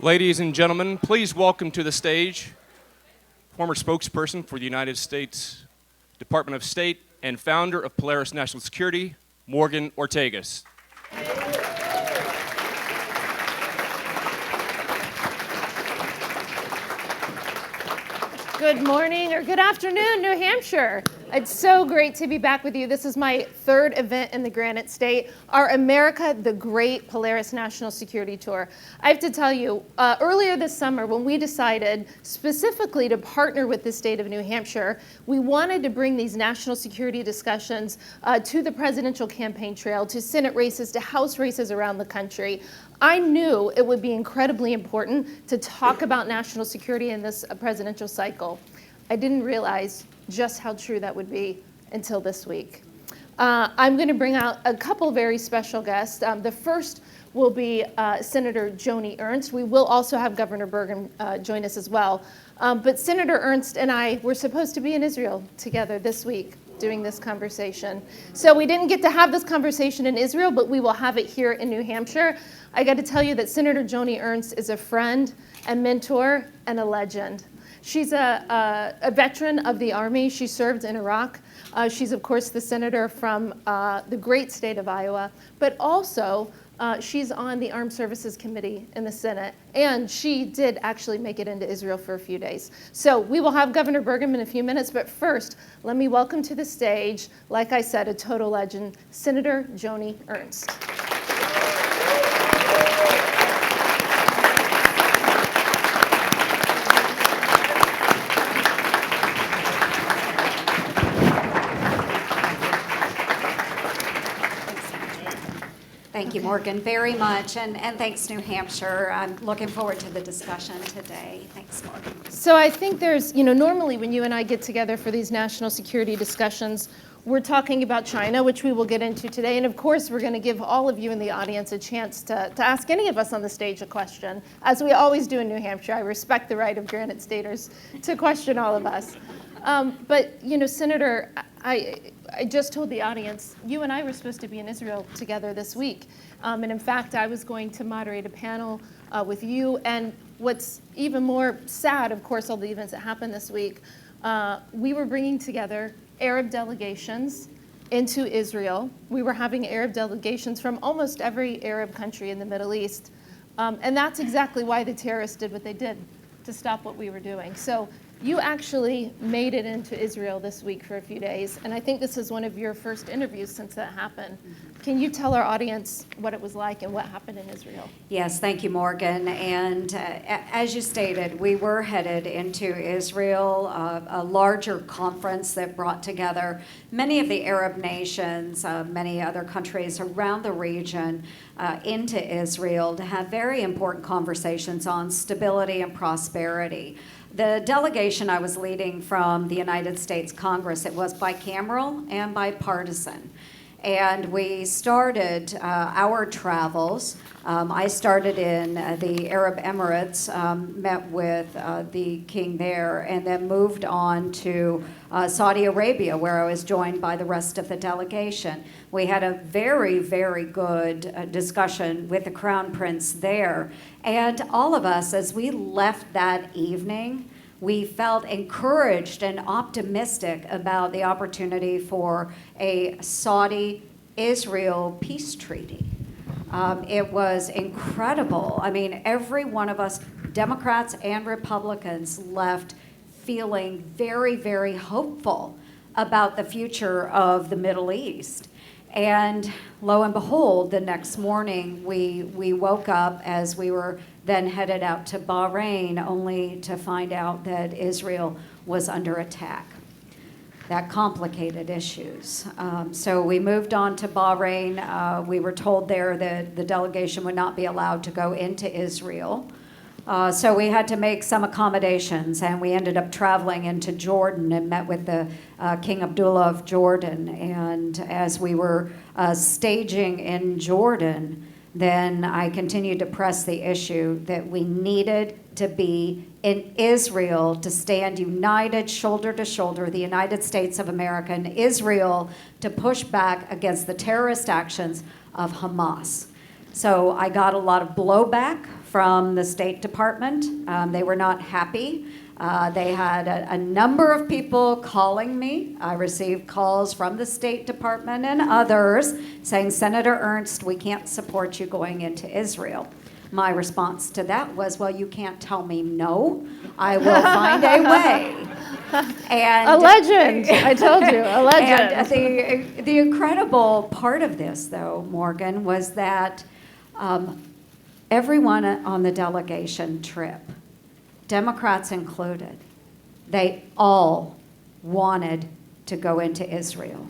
Ladies and gentlemen, please welcome to the stage former spokesperson for the United States Department of State and founder of Polaris National Security, Morgan Ortagus. Good morning or good afternoon, New Hampshire. It's so great to be back with you. This is my third event in the Granite State, our America the Great Polaris National Security Tour. I have to tell you, earlier this summer when we decided specifically to partner with the state of New Hampshire, we wanted to bring these national security discussions to the presidential campaign trail, to Senate races, to House races around the country. I knew it would be incredibly important to talk about national security in this presidential cycle. I didn't realize just how true that would be until this week. I'm going to bring out a couple very special guests. The first will be Senator Joni Ernst. We will also have Governor Burgum join us as well. But Senator Ernst and I were supposed to be in Israel together this week doing this conversation. So we didn't get to have this conversation in Israel, but we will have it here in New Hampshire. I got to tell you that Senator Joni Ernst is a friend, a mentor, and a legend. She's a veteran of the Army. She served in Iraq. She's, of course, the senator from the great state of Iowa, but also she's on the Armed Services Committee in the Senate, and she did actually make it into Israel for a few days. So we will have Governor Burgum in a few minutes, but first, let me welcome to the stage, like I said, a total legend, Senator Joni Ernst. Thank you, Morgan, very much, and thanks, New Hampshire. I'm looking forward to the discussion today. Thanks, Morgan. So I think there's, normally when you and I get together for these national security discussions, we're talking about China, which we will get into today. And of course, we're going to give all of you in the audience a chance to ask any of us on the stage a question, as we always do in New Hampshire. I respect the right of Granite Staters to question all of us. But, Senator, I just told the audience, you and I were supposed to be in Israel together this week. And in fact, I was going to moderate a panel with you. And what's even more sad, of course, all the events that happened this week, we were bringing together Arab delegations into Israel. We were having Arab delegations from almost every Arab country in the Middle East. And that's exactly why the terrorists did what they did, to stop what we were doing. So you actually made it into Israel this week for a few days, and I think this is one of your first interviews since that happened. Can you tell our audience what it was like and what happened in Israel? Yes, thank you, Morgan. And as you stated, we were headed into Israel, a larger conference that brought together many of the Arab nations, many other countries around the region into Israel to have very important conversations on stability and prosperity. The delegation I was leading from the United States Congress, it was bicameral and bipartisan. And we started our travels. I started in the Arab Emirates, met with the king there, and then moved on to Saudi Arabia, where I was joined by the rest of the delegation. We had a very, very good discussion with the Crown Prince there. And all of us, as we left that evening, we felt encouraged and optimistic about the opportunity for a Saudi-Israel peace treaty. It was incredible. I mean, every one of us, Democrats and Republicans, left feeling very, very hopeful about the future of the Middle East. And lo and behold, the next morning we woke up as we were then headed out to Bahrain, only to find out that Israel was under attack. That complicated issues. So we moved on to Bahrain. We were told there that the delegation would not be allowed to go into Israel. So we had to make some accommodations, and we ended up traveling into Jordan and met with the King Abdullah of Jordan. And as we were staging in Jordan, then I continued to press the issue that we needed to be in Israel to stand united, shoulder to shoulder, the United States of America and Israel, to push back against the terrorist actions of Hamas. So I got a lot of blowback from the State Department. They were not happy. They had a number of people calling me. I received calls from the State Department and others saying, Senator Ernst, we can't support you going into Israel. My response to that was, well, you can't tell me no. I will find a way. And a legend. I told you, a legend. And the incredible part of this, though, Morgan, was that everyone on the delegation trip, Democrats included, they all wanted to go into Israel.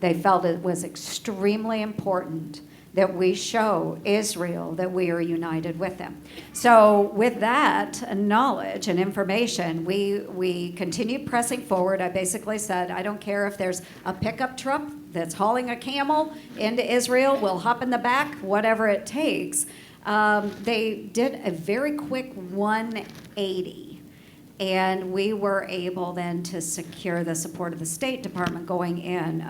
They felt it was extremely important that we show Israel that we are united with them. So with that knowledge and information, we continued pressing forward. I basically said, I don't care if there's a pickup truck that's hauling a camel into Israel, we'll hop in the back, whatever it takes. They did a very quick 180, and we were able then to secure the support of the State Department going in.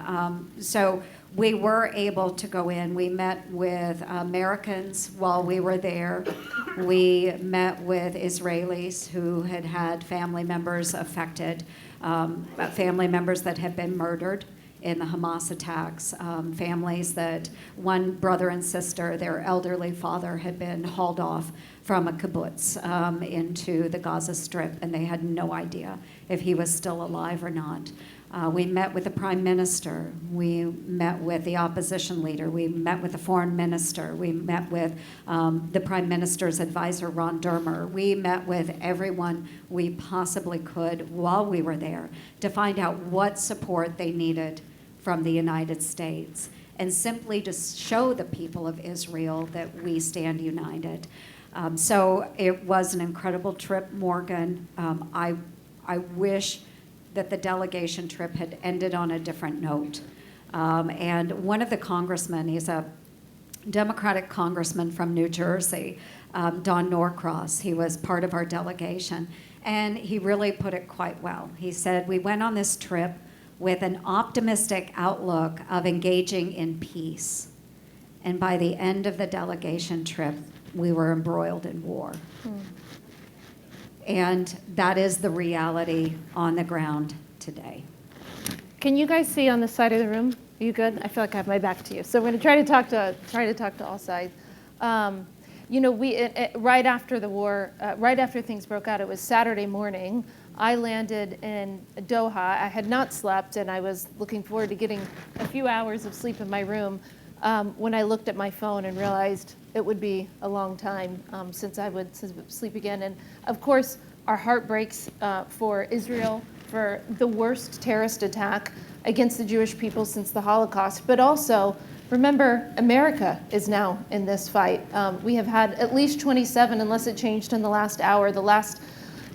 So we were able to go in. We met with Americans while we were there. We met with Israelis who had had family members affected, family members that had been murdered in the Hamas attacks, families that one brother and sister, their elderly father had been hauled off from a kibbutz into the Gaza Strip, and they had no idea if he was still alive or not. We met with the prime minister. We met with the opposition leader. We met with the foreign minister. We met with the prime minister's advisor, Ron Dermer. We met with everyone we possibly could while we were there to find out what support they needed from the United States, and simply to show the people of Israel that we stand united. So it was an incredible trip, Morgan. I wish that the delegation trip had ended on a different note. And one of the congressmen, he's a Democratic congressman from New Jersey, Don Norcross, he was part of our delegation, and he really put it quite well. He said, we went on this trip with an optimistic outlook of engaging in peace. And by the end of the delegation trip, we were embroiled in war. And that is the reality on the ground today. Can you guys see on the side of the room? Are you good? I feel like I have my back to you. So we're going to try to talk to all sides. You know, right after the war, right after things broke out, it was Saturday morning. I landed in Doha. I had not slept, and I was looking forward to getting a few hours of sleep in my room when I looked at my phone and realized it would be a long time since I would sleep again. And of course, our heart breaks for Israel, for the worst terrorist attack against the Jewish people since the Holocaust. But also, remember, America is now in this fight. We have had at least 27, unless it changed in the last hour. The last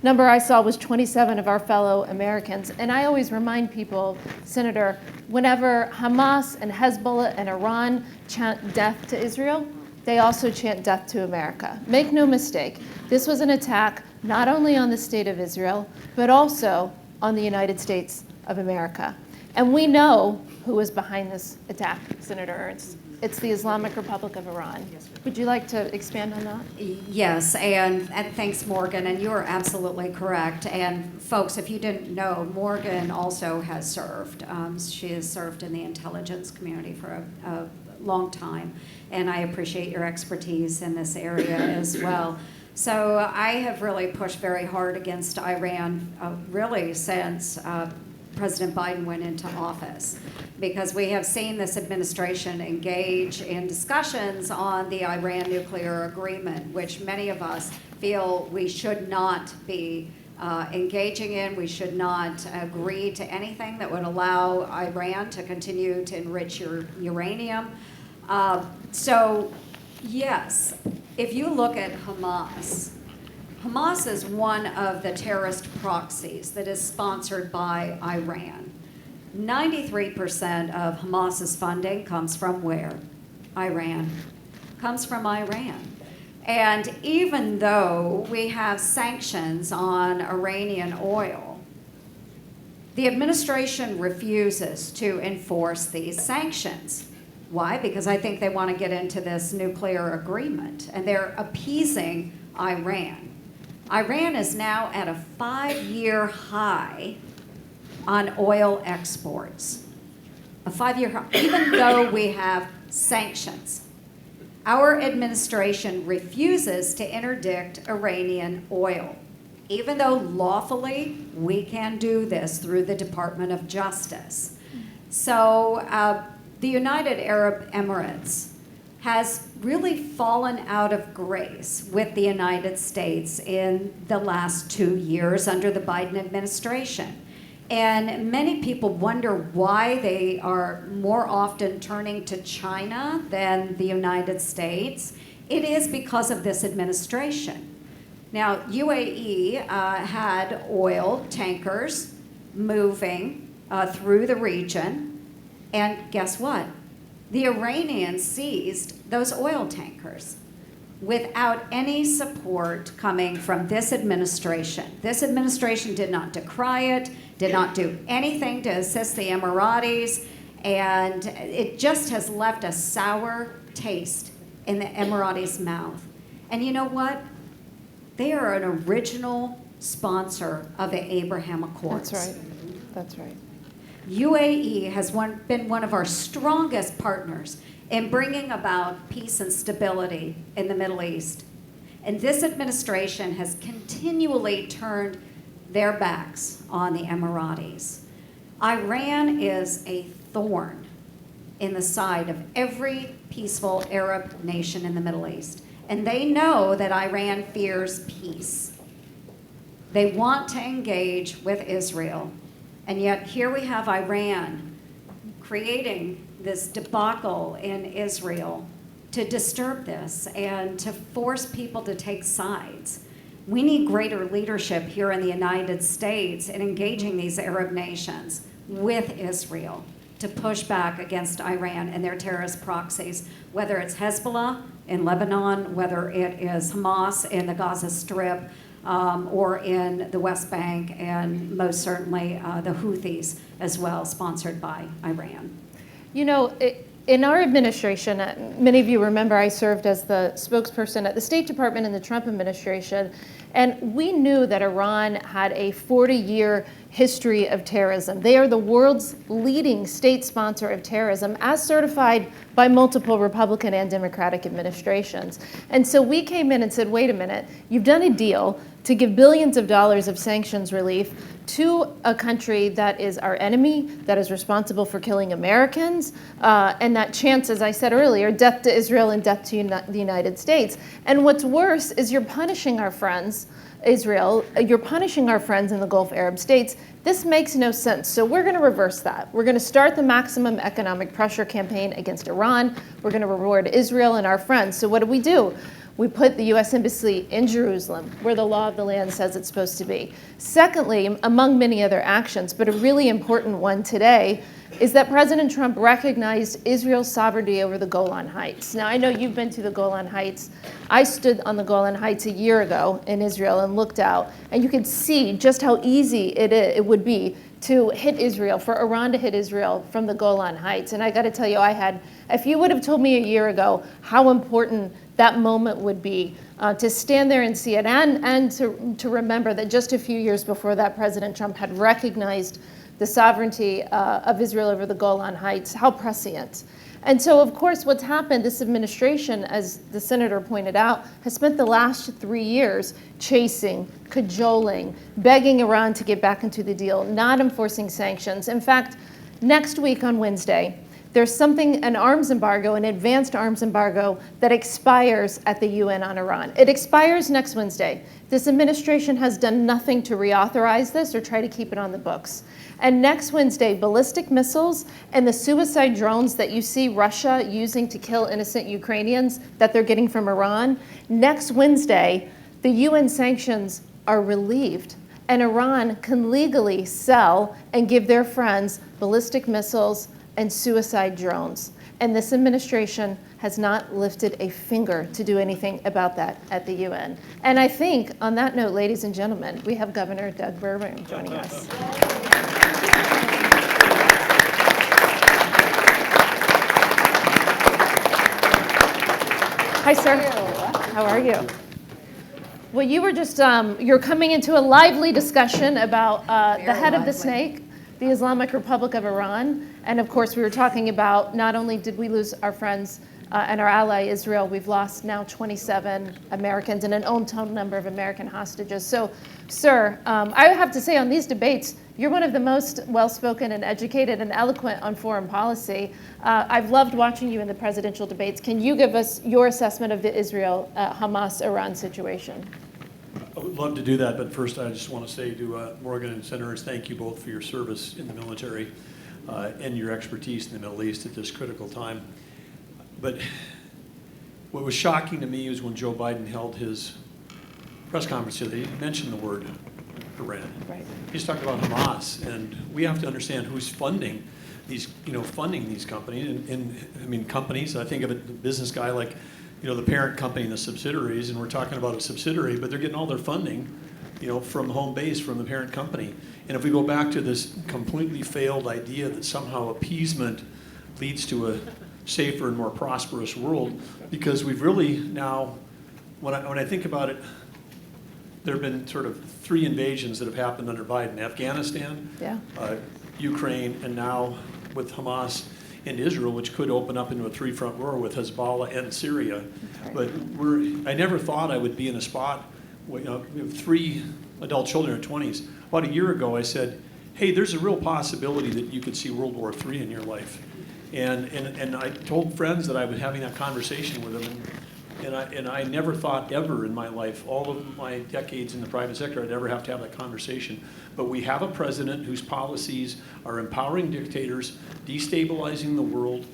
number I saw was 27 of our fellow Americans. And I always remind people, Senator, whenever Hamas and Hezbollah and Iran chant death to Israel, they also chant death to America. Make no mistake, this was an attack not only on the state of Israel, but also on the United States of America. And we know who was behind this attack, Senator Ernst. It's the Islamic Republic of Iran. Would you like to expand on that? Yes, and thanks, Morgan, and you're absolutely correct. And folks, if you didn't know, Morgan also has served. She has served in the intelligence community for a long time, and I appreciate your expertise in this area as well. So I have really pushed very hard against Iran, really since President Biden went into office, because we have seen this administration engage in discussions on the Iran nuclear agreement, which many of us feel we should not be engaging in. We should not agree to anything that would allow Iran to continue to enrich uranium. So yes, if you look at Hamas, Hamas is one of the terrorist proxies that is sponsored by Iran. 93% of Hamas's funding comes from where? Iran. Comes from Iran. And even though we have sanctions on Iranian oil, the administration refuses to enforce these sanctions. Why? Because I think they want to get into this nuclear agreement, and they're appeasing Iran. Iran is now at a 5-year high on oil exports. A 5-year high, even though we have sanctions. Our administration refuses to interdict Iranian oil, even though lawfully we can do this through the Department of Justice. So the United Arab Emirates has really fallen out of grace with the United States in the last 2 years under the Biden administration. And many people wonder why they are more often turning to China than the United States. It is because of this administration. Now, UAE had oil tankers moving through the region, and guess what? The Iranians seized those oil tankers without any support coming from this administration. This administration did not decry it, did not do anything to assist the Emiratis, and it just has left a sour taste in the Emiratis' mouth. And you know what? They are an original sponsor of the Abraham Accords. That's right. That's right. UAE has been one of our strongest partners in bringing about peace and stability in the Middle East. And this administration has continually turned their backs on the Emiratis. Iran is a thorn in the side of every peaceful Arab nation in the Middle East. And they know that Iran fears peace. They want to engage with Israel. And yet here we have Iran creating this debacle in Israel to disturb this and to force people to take sides. We need greater leadership here in the United States in engaging these Arab nations with Israel to push back against Iran and their terrorist proxies, whether it's Hezbollah in Lebanon, whether it is Hamas in the Gaza Strip, or in the West Bank, and most certainly the Houthis as well, sponsored by Iran. You know, in our administration, many of you remember I served as the spokesperson at the State Department in the Trump administration, and we knew that Iran had a 40-year history of terrorism. They are the world's leading state sponsor of terrorism, as certified by multiple Republican and Democratic administrations. And so we came in and said, wait a minute, you've done a deal to give billions of dollars of sanctions relief to a country that is our enemy, that is responsible for killing Americans, and that chants, as I said earlier, death to Israel and death to the United States. And what's worse is you're punishing our friends, Israel, you're punishing our friends in the Gulf Arab states. This makes no sense. So we're going to reverse that. We're going to start the maximum economic pressure campaign against Iran. We're going to reward Israel and our friends. So what do? We put the U.S. Embassy in Jerusalem, where the law of the land says it's supposed to be. Secondly, among many other actions, but a really important one today, is that President Trump recognized Israel's sovereignty over the Golan Heights. Now, I know you've been to the Golan Heights. I stood on the Golan Heights a year ago in Israel and looked out, and you could see just how easy it would be to hit Israel, for Iran to hit Israel from the Golan Heights. And I got to tell you, if you would have told me a year ago how important that moment would be to stand there and see it, and to remember that just a few years before that, President Trump had recognized the sovereignty of Israel over the Golan Heights, how prescient. And so, of course, what's happened, this administration, as the senator pointed out, has spent the last 3 years chasing, cajoling, begging Iran to get back into the deal, not enforcing sanctions. In fact, next week on Wednesday, there's an arms embargo, an advanced arms embargo that expires at the UN on Iran. It expires next Wednesday. This administration has done nothing to reauthorize this or try to keep it on the books. And next Wednesday, ballistic missiles and the suicide drones that you see Russia using to kill innocent Ukrainians that they're getting from Iran, next Wednesday, the UN sanctions are relieved. And Iran can legally sell and give their friends ballistic missiles and suicide drones. And this administration has not lifted a finger to do anything about that at the UN. And I think, on that note, ladies and gentlemen, we have Governor Doug Burgum joining us. Hi, sir. How are you? Well, you were just, you're coming into a lively discussion about the head of the snake, the Islamic Republic of Iran. And of course, we were talking about not only did we lose our friends and our ally Israel, we've lost now 27 Americans and an unknown number of American hostages. So, sir, I have to say on these debates, you're one of the most well-spoken and educated and eloquent on foreign policy. I've loved watching you in the presidential debates. Can you give us your assessment of the Israel-Hamas-Iran situation? I would love to do that, but first I just want to say to Morgan and Senator Ernst, thank you both for your service in the military and your expertise in the Middle East at this critical time. But what was shocking to me was when Joe Biden held his press conference today, he mentioned the word Iran. Right. He's talking about Hamas, and we have to understand who's funding these, funding these companies. And I mean, companies. I think of a business guy like, the parent company and the subsidiaries, and we're talking about a subsidiary, but they're getting all their funding, from home base, from the parent company. And if we go back to this completely failed idea that somehow appeasement leads to a safer and more prosperous world, because we've really now, when I think about it, there have been sort of 3 invasions that have happened under Biden: Afghanistan, Ukraine, and now with Hamas and Israel, which could open up into a 3-front war with Hezbollah and Syria. But I never thought I would be in a spot where, we have 3 adult children in their 20s. About a year ago, I said, hey, there's a real possibility that you could see World War III in your life. And I told friends that I was having that conversation with them, and I never thought ever in my life, all of my decades in the private sector, I'd ever have to have that conversation. But we have a president whose policies are empowering dictators, destabilizing the world,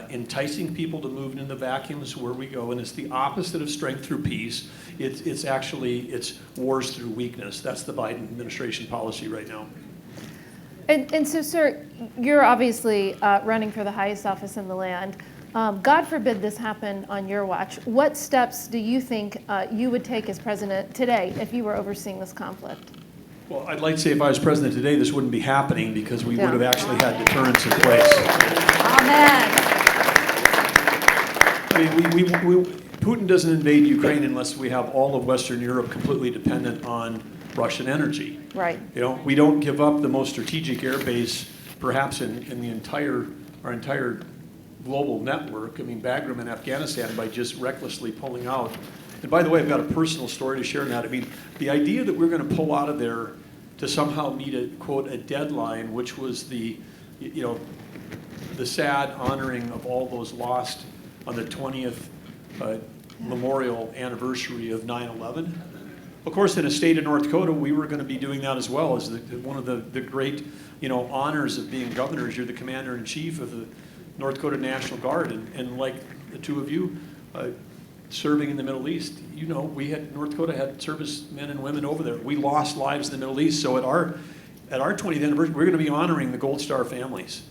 enticing people to move into the vacuums where we go, and it's the opposite of strength through peace. It's wars through weakness. That's the Biden administration policy right now. And so, sir, you're obviously running for the highest office in the land. God forbid this happen on your watch. What steps do you think you would take as president today if you were overseeing this conflict? Well, I'd like to say if I was president today, this wouldn't be happening because we would have actually had deterrence in place. Amen. I mean, Putin doesn't invade Ukraine unless we have all of Western Europe completely dependent on Russian energy. Right. We don't give up the most strategic air base, perhaps in our entire global network. I mean, Bagram in Afghanistan, by just recklessly pulling out. And by the way, I've got a personal story to share on that. I mean, the idea that we're going to pull out of there to somehow meet a, quote, a deadline, which was the sad honoring of all those lost on the 20th memorial anniversary of 9/11. Of course, in a state of North Dakota, we were going to be doing that as well. As one of the great, honors of being governors, you're the commander-in-chief of the North Dakota National Guard, and like the two of you serving in the Middle East, North Dakota had servicemen and women over there. We lost lives in the Middle East, so at our 20th anniversary, we're going to be honoring the Gold Star families.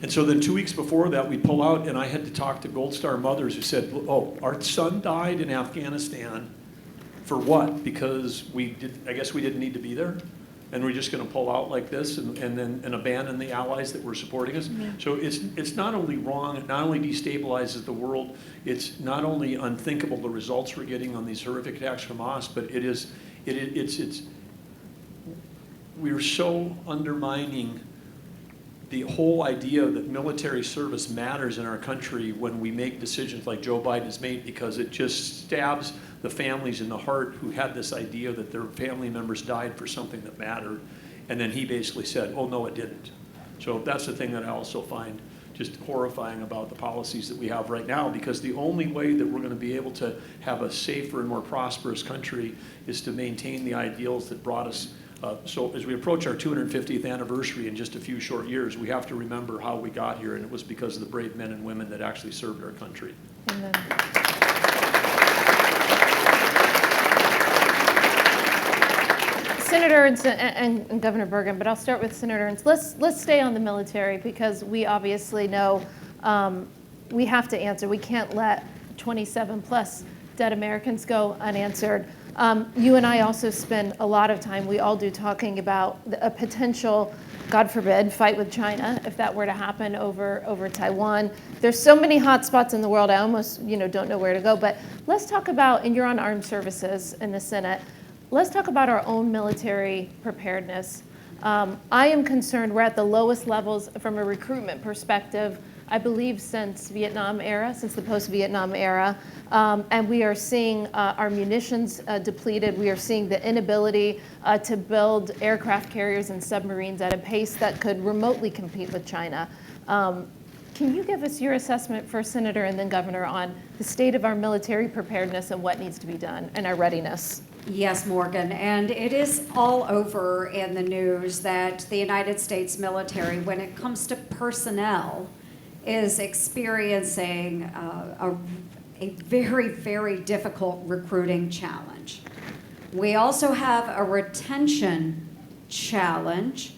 And so then 2 weeks before that, we pull out, and I had to talk to Gold Star mothers who said, oh, our son died in Afghanistan for what? Because I guess we didn't need to be there? And we're just going to pull out like this and abandon the allies that were supporting us. Yeah. So it's not only wrong, it not only destabilizes the world, it's not only unthinkable the results we're getting on these horrific attacks from Hamas, but we're so undermining the whole idea that military service matters in our country when we make decisions like Joe Biden has made, because it just stabs the families in the heart who had this idea that their family members died for something that mattered. And then he basically said, oh, no, it didn't. So that's the thing that I also find just horrifying about the policies that we have right now, because the only way that we're going to be able to have a safer and more prosperous country is to maintain the ideals that brought us. So as we approach our 250th anniversary in just a few short years, we have to remember how we got here, and it was because of the brave men and women that actually served our country. Amen. Senator Ernst and Governor Burgum, but I'll start with Senator Ernst. Let's stay on the military, because we obviously know we have to answer. We can't let 27 plus dead Americans go unanswered. You and I also spend a lot of time, we all do, talking about a potential God forbid, fight with China if that were to happen over Taiwan. There's so many hot spots in the world, I almost don't know where to go. But let's talk about, and you're on Armed Services in the Senate, let's talk about our own military preparedness. I am concerned we're at the lowest levels from a recruitment perspective, I believe, since the post-Vietnam era. And we are seeing our munitions depleted. We are seeing the inability to build aircraft carriers and submarines at a pace that could remotely compete with China. Can you give us your assessment, first Senator and then Governor, on the state of our military preparedness and what needs to be done and our readiness? Yes, Morgan, and it is all over in the news that the United States military, when it comes to personnel, is experiencing a very, very difficult recruiting challenge. We also have a retention challenge,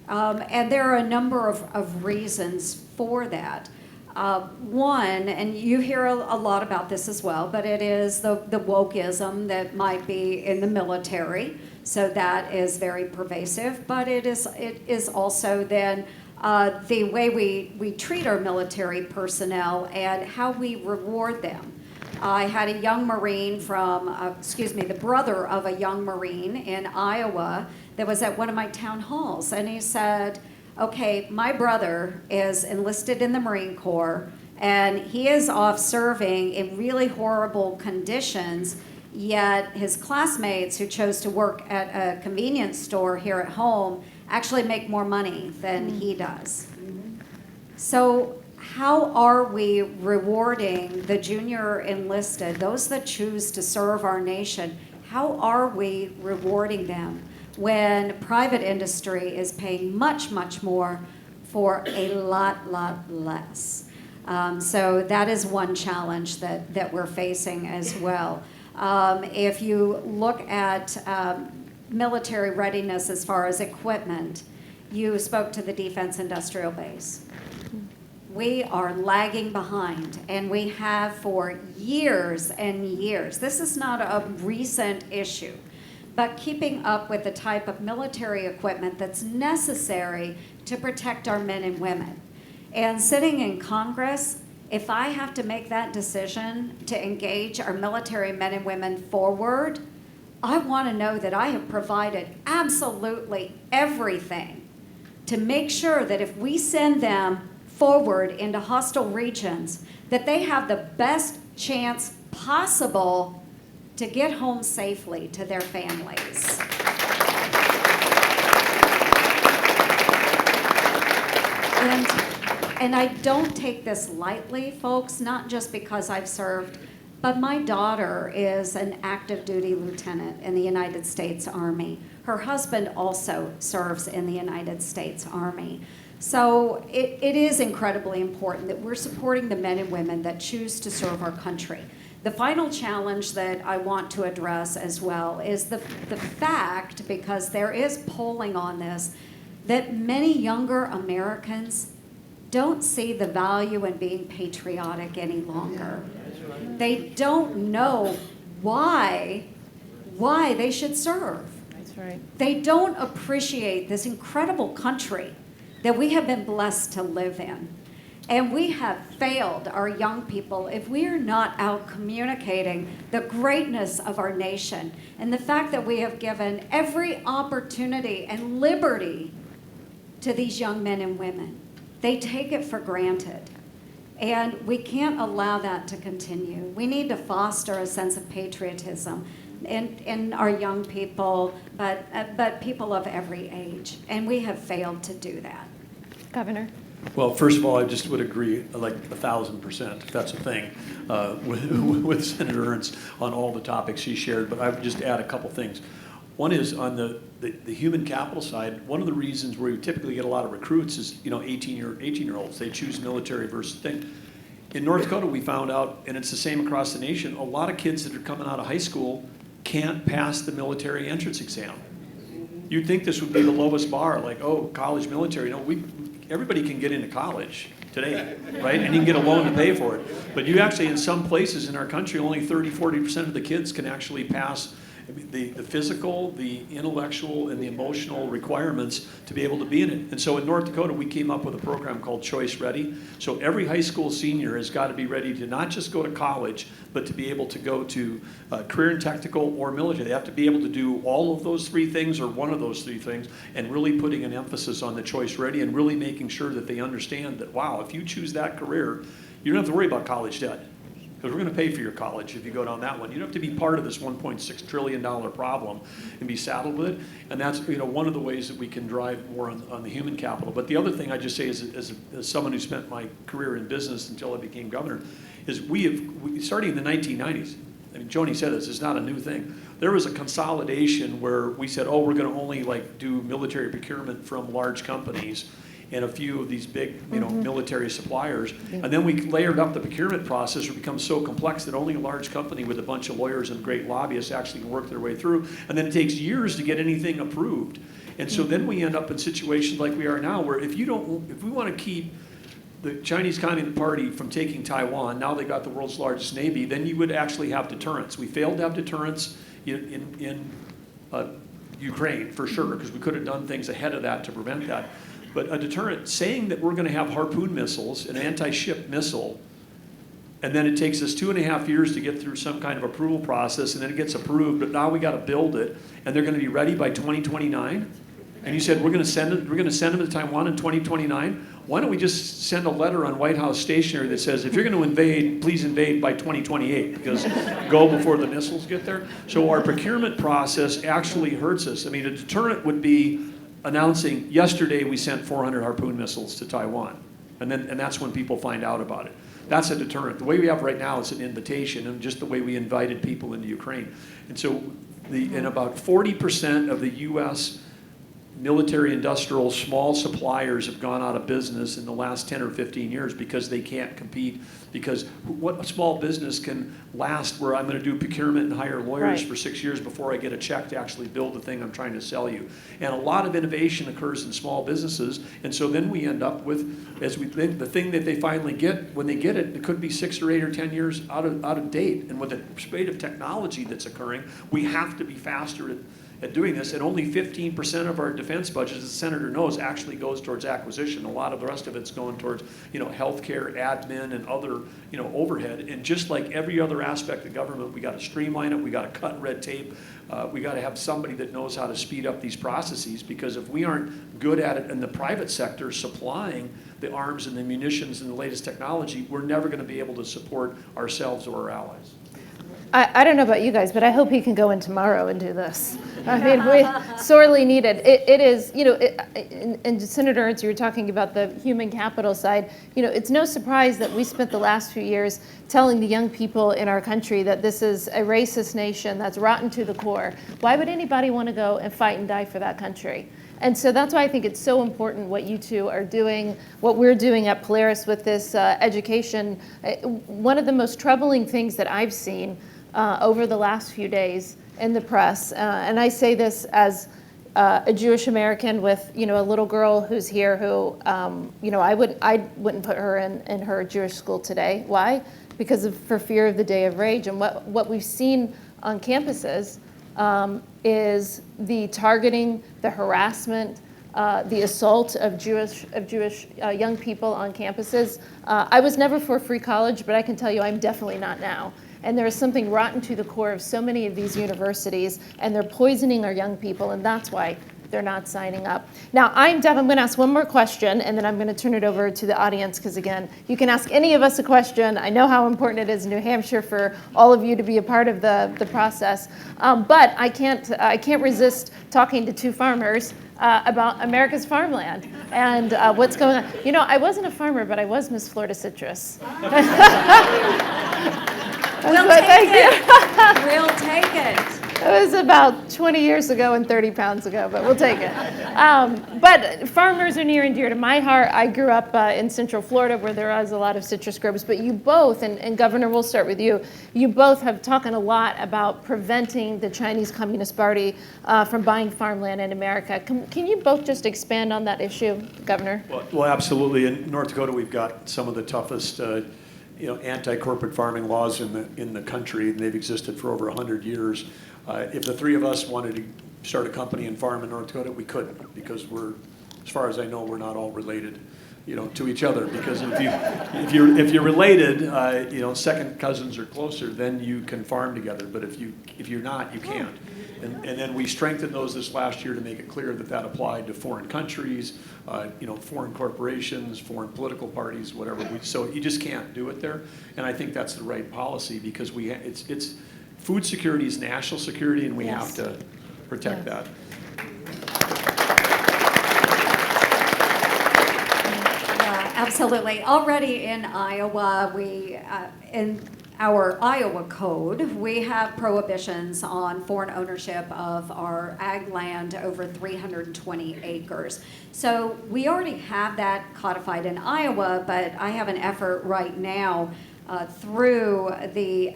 and there are a number of reasons for that. One, and you hear a lot about this as well, but it is the wokeism that might be in the military. So that is very pervasive, but it is also then the way we treat our military personnel and how we reward them. I had a young Marine the brother of a young Marine in Iowa that was at one of my town halls, and he said, okay, my brother is enlisted in the Marine Corps, and he is off serving in really horrible conditions, yet his classmates who chose to work at a convenience store here at home actually make more money than he does. So how are we rewarding the junior enlisted, those that choose to serve our nation? How are we rewarding them when private industry is paying much, much more for a lot less? So that is one challenge that we're facing as well. If you look at military readiness as far as equipment, you spoke to the defense industrial base. We are lagging behind, and we have for years and years. This is not a recent issue, but keeping up with the type of military equipment that's necessary to protect our men and women. And sitting in Congress, if I have to make that decision to engage our military men and women forward, I want to know that I have provided absolutely everything to make sure that if we send them forward into hostile regions, that they have the best chance possible to get home safely to their families. And I don't take this lightly, folks, not just because I've served, but my daughter is an active duty lieutenant in the United States Army. Her husband also serves in the United States Army. So it is incredibly important that we're supporting the men and women that choose to serve our country. The final challenge that I want to address as well is the fact, because there is polling on this, that many younger Americans don't see the value in being patriotic any longer. They don't know why they should serve. That's right. They don't appreciate this incredible country that we have been blessed to live in. And we have failed our young people if we are not out communicating the greatness of our nation and the fact that we have given every opportunity and liberty to these young men and women. They take it for granted. And we can't allow that to continue. We need to foster a sense of patriotism in our young people, but people of every age. And we have failed to do that. Governor? Well, first of all, I just would agree, like 1,000%, if that's a thing, with Senator Ernst on all the topics she shared. But I would just add a couple things. One is on the human capital side. One of the reasons where we typically get a lot of recruits is 18-year-olds. They choose military versus thing. In North Dakota, we found out, and it's the same across the nation, a lot of kids that are coming out of high school can't pass the military entrance exam. You'd think this would be the lowest bar, like, oh, college military. No, everybody can get into college today, right? And you can get a loan to pay for it. But you actually, in some places in our country, only 30-40% of the kids can actually pass I mean, the physical, the intellectual, and the emotional requirements to be able to be in it. And so in North Dakota, we came up with a program called Choice Ready. So every high school senior has got to be ready to not just go to college, but to be able to go to career and technical or military. They have to be able to do all of those three things or one of those three things, and really putting an emphasis on the Choice Ready and really making sure that they understand that, wow, if you choose that career, you don't have to worry about college debt. Because we're going to pay for your college if you go down that one. You don't have to be part of this $1.6 trillion problem and be saddled with it. And that's one of the ways that we can drive more on the human capital. But the other thing I just say is, as someone who spent my career in business until I became governor, is starting in the 1990s, I mean, Joni said this, it's not a new thing. There was a consolidation where we said, oh, we're going to only do military procurement from large companies and a few of these big, military suppliers. And then we layered up the procurement process, which becomes so complex that only a large company with a bunch of lawyers and great lobbyists actually can work their way through. And then it takes years to get anything approved. And so then we end up in situations like we are now, where if we want to keep the Chinese Communist Party from taking Taiwan, now they got the world's largest navy, then you would actually have deterrence. We failed to have deterrence in Ukraine, for sure, because we could have done things ahead of that to prevent that. But a deterrent, saying that we're going to have Harpoon missiles, an anti-ship missile, and then it takes us 2.5 years to get through some kind of approval process, and then it gets approved, but now we got to build it, and they're going to be ready by 2029. And you said we're going to send them to Taiwan in 2029. Why don't we just send a letter on White House stationery that says, if you're going to invade, please invade by 2028, because go before the missiles get there. So our procurement process actually hurts us. I mean, a deterrent would be announcing, yesterday we sent 400 Harpoon missiles to Taiwan. And that's when people find out about it. That's a deterrent. The way we have right now is an invitation, and just the way we invited people into Ukraine. And so in about 40% of the U.S. military industrial small suppliers have gone out of business in the last 10 or 15 years because they can't compete. Because what a small business can last, where I'm going to do procurement and hire lawyers for 6 years before I get a check to actually build the thing I'm trying to sell you. And a lot of innovation occurs in small businesses. And so then we end up with, as we think, the thing that they finally get, when they get it, it could be 6 or 8 or 10 years out of date. And with the rate of technology that's occurring, we have to be faster at doing this, and only 15% of our defense budget, as the senator knows, actually goes towards acquisition. A lot of the rest of it's going towards, healthcare, admin, and other, overhead. And just like every other aspect of government, we got to streamline it. We got to cut red tape. We got to have somebody that knows how to speed up these processes. Because if we aren't good at it in the private sector, supplying the arms and the munitions and the latest technology, we're never going to be able to support ourselves or our allies. I don't know about you guys, but I hope he can go in tomorrow and do this. I mean, we sorely need it. It is, and Senator Ernst, you were talking about the human capital side. It's no surprise that we spent the last few years telling the young people in our country that this is a racist nation that's rotten to the core. Why would anybody want to go and fight and die for that country? And so that's why I think it's so important what you two are doing, what we're doing at Polaris with this education. One of the most troubling things that I've seen over the last few days in the press, and I say this as a Jewish American with a little girl who's here who I wouldn't put her in her Jewish school today. Why? Because for fear of the day of rage. And what we've seen on campuses is the targeting, the harassment, the assault of Jewish young people on campuses. I was never for free college, but I can tell you I'm definitely not now. And there is something rotten to the core of so many of these universities, and they're poisoning our young people, and that's why they're not signing up. Now, I'm going to ask one more question, and then I'm going to turn it over to the audience, because again, you can ask any of us a question. I know how important it is in New Hampshire for all of you to be a part of the process. But I can't resist talking to two farmers about America's farmland and what's going on. I wasn't a farmer, but I was Miss Florida Citrus. We'll take it. We'll take it. It was about 20 years ago and 30 pounds ago, but we'll take it. But farmers are near and dear to my heart. I grew up in Central Florida where there is a lot of citrus groves, but you both, and Governor, we'll start with you, you both have talked a lot about preventing the Chinese Communist Party from buying farmland in America. Can you both just expand on that issue, Governor? Well, absolutely. In North Dakota, we've got some of the toughest anti-corporate farming laws in the country, and they've existed for over 100 years. If the three of us wanted to start a company and farm in North Dakota, we couldn't, because as far as I know, we're not all related, to each other. Because if you're related, second cousins or closer, then you can farm together. But if you're not, you can't. And then we strengthened those this last year to make it clear that applied to foreign countries, foreign corporations, foreign political parties, whatever. So you just can't do it there. And I think that's the right policy, because it's food security is national security, and we have to protect that. Absolutely. Already in Iowa, in our Iowa code, we have prohibitions on foreign ownership of our ag land over 320 acres. So we already have that codified in Iowa, but I have an effort right now through the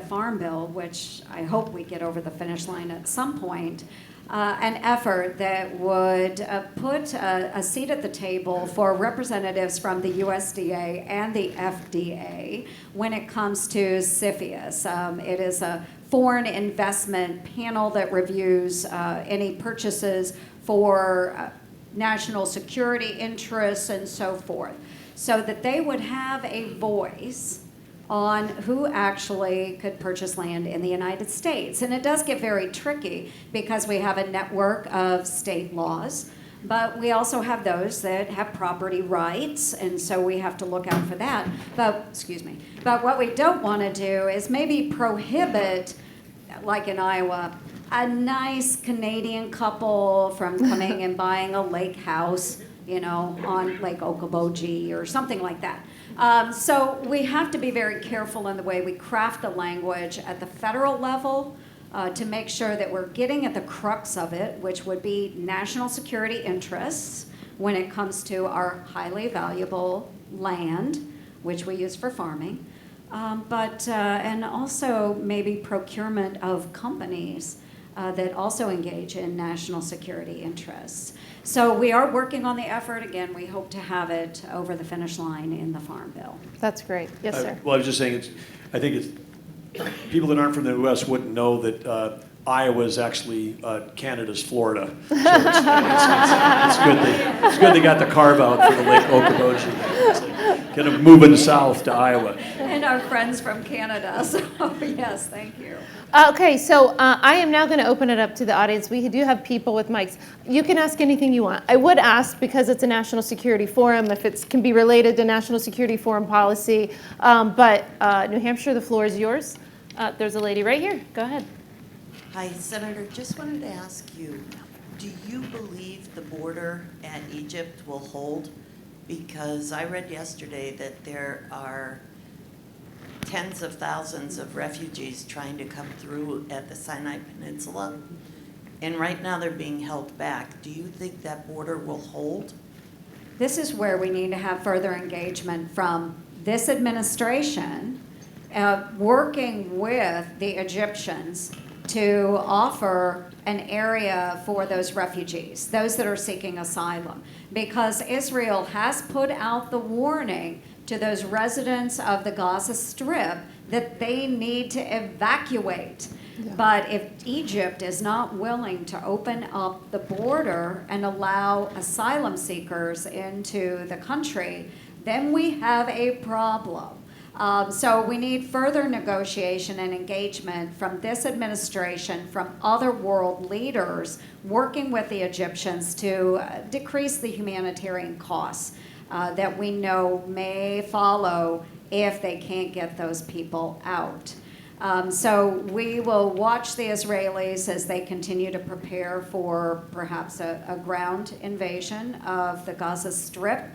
Farm Bill, which I hope we get over the finish line at some point, an effort that would put a seat at the table for representatives from the USDA and the FDA when it comes to CFIUS. It is a foreign investment panel that reviews any purchases for national security interests and so forth, so that they would have a voice on who actually could purchase land in the United States. And it does get very tricky, because we have a network of state laws, but we also have those that have property rights, and so we have to look out for that. But what we don't want to do is maybe prohibit, like in Iowa, a nice Canadian couple from coming and buying a lake house, on Lake Okoboji or something like that. So we have to be very careful in the way we craft the language at the federal level to make sure that we're getting at the crux of it, which would be national security interests when it comes to our highly valuable land, which we use for farming, and also maybe procurement of companies that also engage in national security interests. So we are working on the effort. Again, we hope to have it over the finish line in the Farm Bill. That's great. Yes, sir. Well, I was just saying, I think people that aren't from the U.S. wouldn't know that Iowa is actually Canada's Florida. So it's good they got the carve out for the Lake Okoboji. Kind of moving south to Iowa. And our friends from Canada. So yes, thank you. Okay, so I am now going to open it up to the audience. We do have people with mics. You can ask anything you want. I would ask, because it's a national security forum, if it can be related to national security foreign policy. But New Hampshire, the floor is yours. There's a lady right here. Go ahead. Hi, Senator. Just wanted to ask you, do you believe the border at Egypt will hold? Because I read yesterday that there are tens of thousands of refugees trying to come through at the Sinai Peninsula, and right now they're being held back. Do you think that border will hold? This is where we need to have further engagement from this administration, working with the Egyptians to offer an area for those refugees, those that are seeking asylum, because Israel has put out the warning to those residents of the Gaza Strip that they need to evacuate. Yeah. But if Egypt is not willing to open up the border and allow asylum seekers into the country, then we have a problem. So we need further negotiation and engagement from this administration, from other world leaders, working with the Egyptians to decrease the humanitarian costs that we know may follow if they can't get those people out. So we will watch the Israelis as they continue to prepare for perhaps a ground invasion of the Gaza Strip.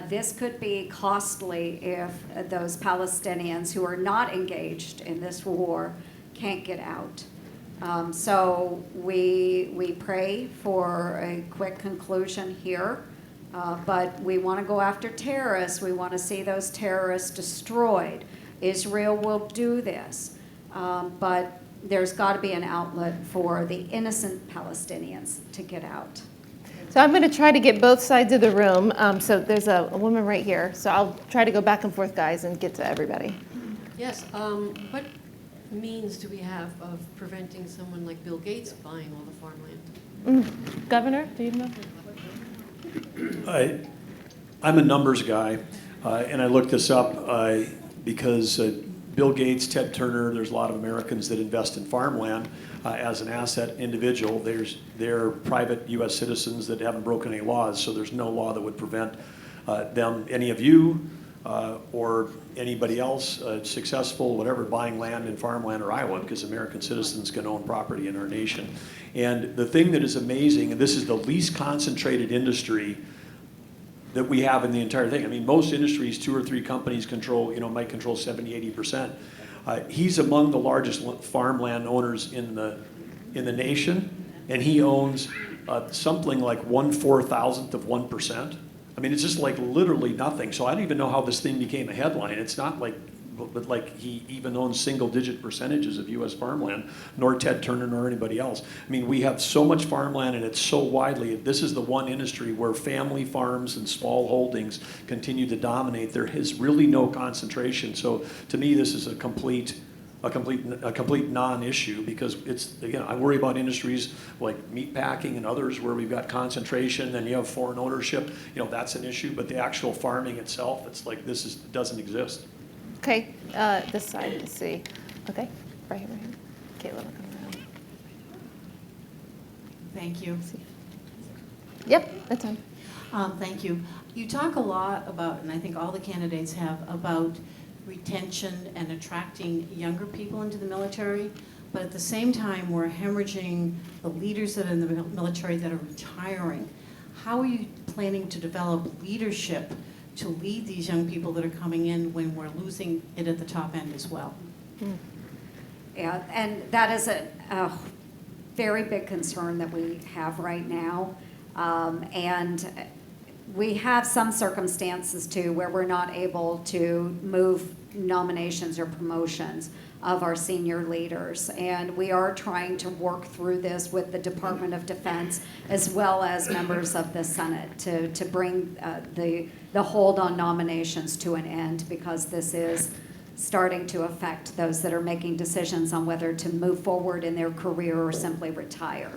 This could be costly if those Palestinians who are not engaged in this war can't get out. So we pray for a quick conclusion here, but we want to go after terrorists. We want to see those terrorists destroyed. Israel will do this, but there's got to be an outlet for the innocent Palestinians to get out. So I'm going to try to get both sides of the room. So there's a woman right here. So I'll try to go back and forth, guys, and get to everybody. Yes. means do we have of preventing someone like Bill Gates buying all the farmland? Governor, do you know? I'm a numbers guy, and I looked this up because Bill Gates, Ted Turner, there's a lot of Americans that invest in farmland as an asset individual. They're private U.S. citizens that haven't broken any laws, so there's no law that would prevent them, any of you, or anybody else successful, whatever, buying land in farmland or Iowa, because American citizens can own property in our nation. And the thing that is amazing, and this is the least concentrated industry that we have in the entire thing. I mean, most industries, 2 or 3 companies might control 70, 80%. He's among the largest farmland owners in the nation, and he owns something like 1/4000th of 1%. I mean, it's just like literally nothing. So I don't even know how this thing became a headline. It's not like, but like he even owns single-digit percentages of U.S. farmland, nor Ted Turner nor anybody else. I mean, we have so much farmland, and it's so widely. This is the one industry where family farms and small holdings continue to dominate. There is really no concentration. So to me, this is a complete non-issue, because it's, again, I worry about industries like meatpacking and others where we've got concentration and you have foreign ownership. That's an issue, but the actual farming itself, it's like doesn't exist. Okay, this side, let's see. Okay, right here. Kayla, come around. Thank you. Yep, that's on. Thank you. You talk a lot about, and I think all the candidates have, about retention and attracting younger people into the military, but at the same time, we're hemorrhaging the leaders that are in the military that are retiring. How are you planning to develop leadership to lead these young people that are coming in when we're losing it at the top end as well? Yeah, and that is a very big concern that we have right now. And we have some circumstances too where we're not able to move nominations or promotions of our senior leaders. And we are trying to work through this with the Department of Defense as well as members of the Senate to bring the hold on nominations to an end, because this is starting to affect those that are making decisions on whether to move forward in their career or simply retire.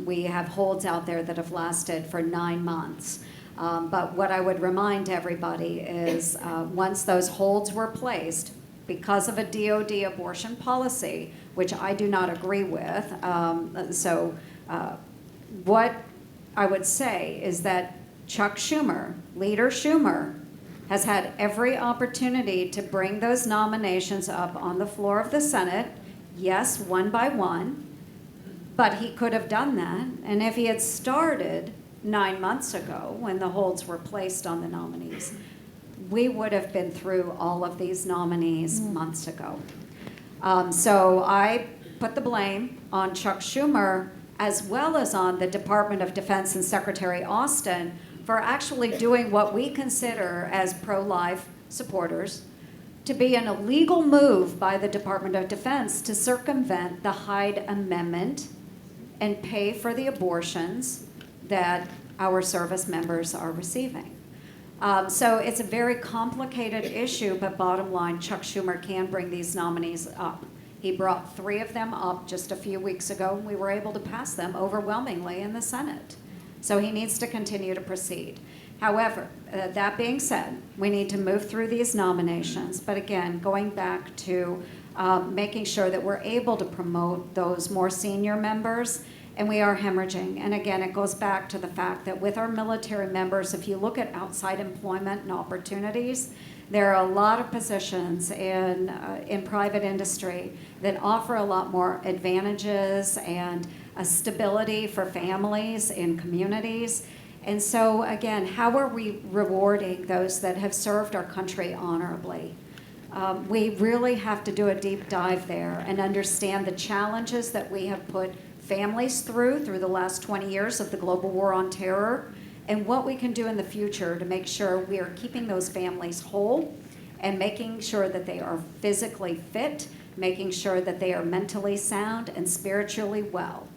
We have holds out there that have lasted for 9 months. But what I would remind everybody is once those holds were placed, because of a DOD abortion policy, which I do not agree with, what I would say is that Chuck Schumer, Leader Schumer, has had every opportunity to bring those nominations up on the floor of the Senate, yes, one by one, but he could have done that. And if he had started 9 months ago when the holds were placed on the nominees, we would have been through all of these nominees months ago. So I put the blame on Chuck Schumer as well as on the Department of Defense and Secretary Austin for actually doing what we consider as pro-life supporters to be an illegal move by the Department of Defense to circumvent the Hyde Amendment and pay for the abortions that our service members are receiving. So it's a very complicated issue, but bottom line, Chuck Schumer can bring these nominees up. He brought 3 of them up just a few weeks ago, and we were able to pass them overwhelmingly in the Senate. So he needs to continue to proceed. However, that being said, we need to move through these nominations. But again, going back to making sure that we're able to promote those more senior members, and we are hemorrhaging. And again, it goes back to the fact that with our military members, if you look at outside employment and opportunities, there are a lot of positions in private industry that offer a lot more advantages and a stability for families in communities. And so again, how are we rewarding those that have served our country honorably? We really have to do a deep dive there and understand the challenges that we have put families through the last 20 years of the global war on terror, and what we can do in the future to make sure we are keeping those families whole and making sure that they are physically fit, making sure that they are mentally sound and spiritually well.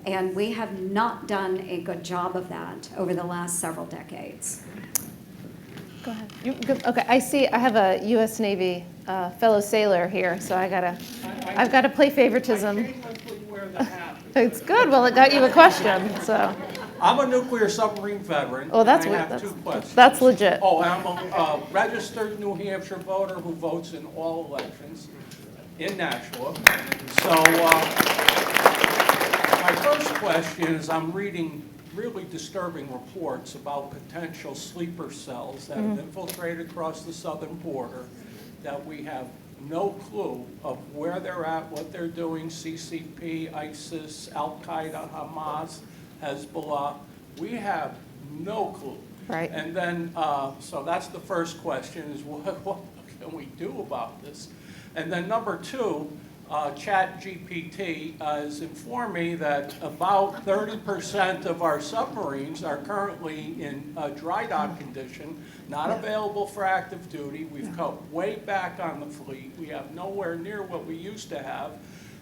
And we have not done a good job of that over the last several decades. Go ahead. Okay, I see I have a U.S. Navy fellow sailor here, so I've gotta play favoritism. shamelessly wear the hat. It's good. Well, it got you a question, so. I'm a nuclear submarine veteran. Oh, that's and I what, have two questions. that's legit. Oh, and I'm a registered New Hampshire voter who votes in all elections in Nashua. So my first question is, I'm reading really disturbing reports about potential sleeper cells that have infiltrated across the southern border, that we have no clue of where they're at, what they're doing, CCP, ISIS, Al-Qaeda, Hamas, Hezbollah. We have no clue. Right. And then, so that's the first question, is what can we do about this? And then number two, ChatGPT has informed me that about 30% of our submarines are currently in dry dock condition, not available for active duty. We've cut way back on the fleet. We have nowhere near what we used to have.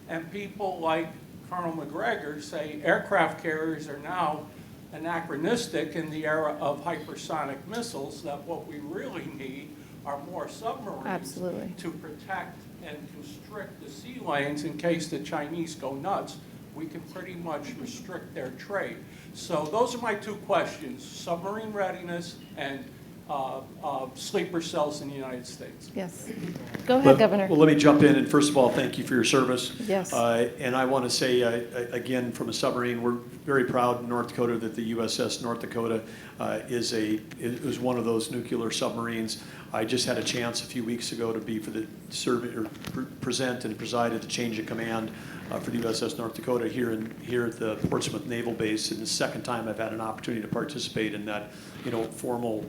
And people like Colonel McGregor say aircraft carriers are now anachronistic in the era of hypersonic missiles, that what we really need are more submarines. Absolutely. To protect and constrict the sea lanes in case the Chinese go nuts. We can pretty much restrict their trade. So those are my two questions: submarine readiness and sleeper cells in the United States. Yes. Go ahead, Governor. Well, let me jump in, and first of all, thank you for your service. Yes. And I want to say, again, from a submarine, we're very proud in North Dakota that the USS North Dakota is one of those nuclear submarines. I just had a chance a few weeks ago to be for the present and preside at the change of command for the USS North Dakota here at the Portsmouth Naval Base, and the second time I've had an opportunity to participate in that, formal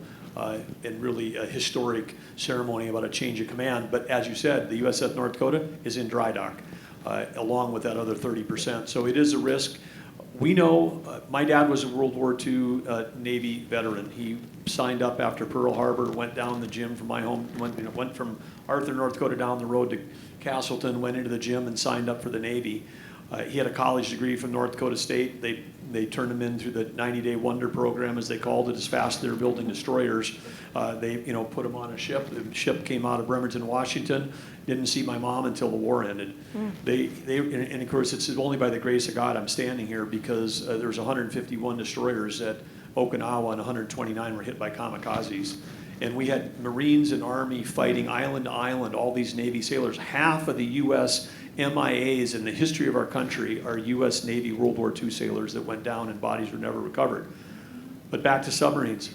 and really a historic ceremony about a change of command. But as you said, the USS North Dakota is in dry dock, along with that other 30%. So it is a risk. We know, my dad was a World War II Navy veteran. He signed up after Pearl Harbor, went down the gym from my home, went from Arthur, North Dakota down the road to Castleton, went into the gym and signed up for the Navy. He had a college degree from North Dakota State. They turned him in through the 90-day wonder program, as they called it, as fast as they were building destroyers. They put him on a ship. The ship came out of Bremerton, Washington. Didn't see my mom until the war ended. And of course, it's only by the grace of God I'm standing here, because there was 151 destroyers at Okinawa and 129 were hit by kamikazes. And we had Marines and Army fighting island to island, all these Navy sailors. Half of the U.S. MIAs in the history of our country are U.S. Navy World War II sailors that went down and bodies were never recovered. But back to submarines.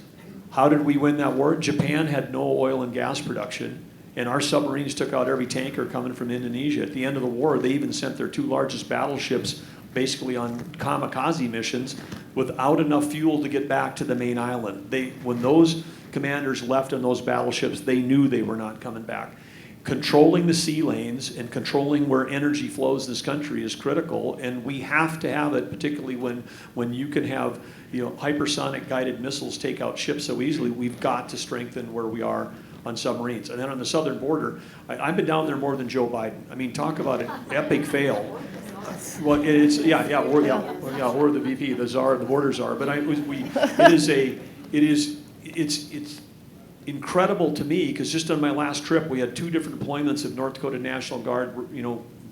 How did we win that war? Japan had no oil and gas production, and our submarines took out every tanker coming from Indonesia. At the end of the war, they even sent their two largest battleships basically on kamikaze missions without enough fuel to get back to the main island. When those commanders left on those battleships, they knew they were not coming back. Controlling the sea lanes and controlling where energy flows in this country is critical, and we have to have it, particularly when you can have hypersonic guided missiles take out ships so easily. We've got to strengthen where we are on submarines. And then on the southern border, I've been down there more than Joe Biden. I mean, talk about an epic fail. Well, it's we're the VP, the czar, the border czar. But it's incredible to me, because just on my last trip, we had 2 different deployments of North Dakota National Guard,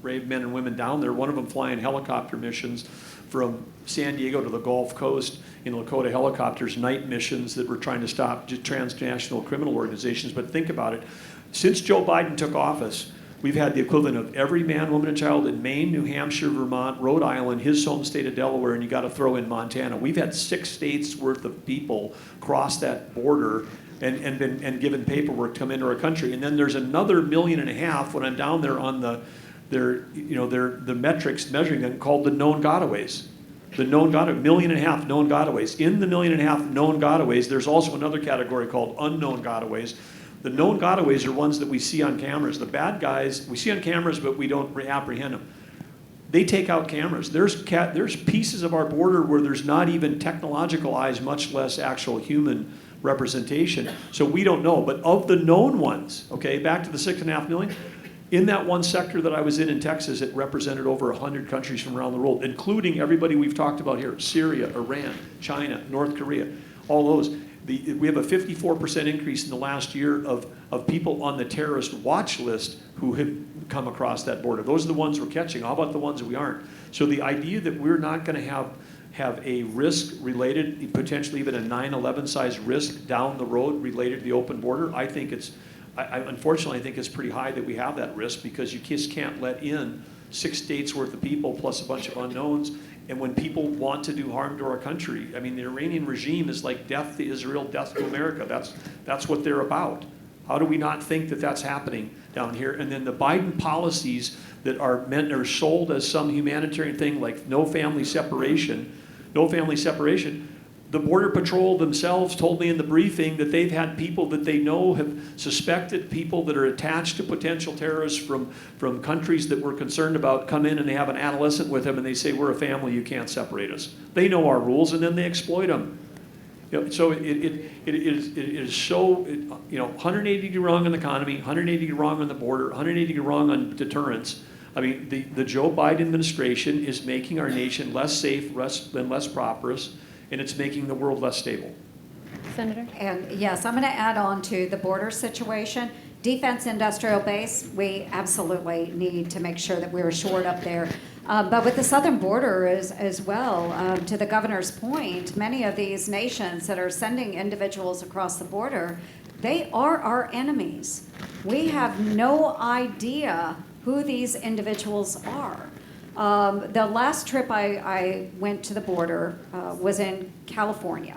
brave men and women down there. One of them flying helicopter missions from San Diego to the Gulf Coast in Lakota helicopters, night missions that were trying to stop transnational criminal organizations. But think about it. Since Joe Biden took office, we've had the equivalent of every man, woman, and child in Maine, New Hampshire, Vermont, Rhode Island, his home state of Delaware, and you got to throw in Montana. We've had 6 states worth of people cross that border and given paperwork to come into our country. And then there's another 1.5 million when I'm down there on the metrics measuring them, called the known gotaways. The known 1.5 million known gotaways. In the 1.5 million known gotaways, there's also another category called unknown gotaways. The known gotaways are ones that we see on cameras. The bad guys, we see on cameras, but we don't apprehend them. They take out cameras. There's pieces of our border where there's not even technological eyes, much less actual human representation. So we don't know. But of the known ones, okay, back to the 6.5 million, in that one sector that I was in Texas, it represented over 100 countries from around the world, including everybody we've talked about here: Syria, Iran, China, North Korea, all those. We have a 54% increase in the last year of people on the terrorist watch list who have come across that border. Those are the ones we're catching. How about the ones that we aren't? So the idea that we're not going to have a risk related, potentially even a 9/11 size risk down the road related to the open border, I think unfortunately, I think it's pretty high that we have that risk, because you just can't let in 6 states worth of people plus a bunch of unknowns. And when people want to do harm to our country, I mean, the Iranian regime is like death to Israel, death to America. That's what they're about. How do we not think that that's happening down here? And then the Biden policies that are sold as some humanitarian thing, like no family separation. The Border Patrol themselves told me in the briefing that they've had people that they know have suspected people that are attached to potential terrorists from countries that we're concerned about come in, and they have an adolescent with them, and they say, we're a family, you can't separate us. They know our rules, and then they exploit them. So it is so, 180 degree wrong on the economy, 180 degree wrong on the border, 180 degree wrong on deterrence. I mean, the Joe Biden administration is making our nation less safe, and less prosperous, and it's making the world less stable. Senator? And yes, I'm going to add on to the border situation. Defense industrial base, we absolutely need to make sure that we're shored up there. But with the southern border as well, to the governor's point, many of these nations that are sending individuals across the border, they are our enemies. We have no idea who these individuals are. The last trip I went to the border was in California.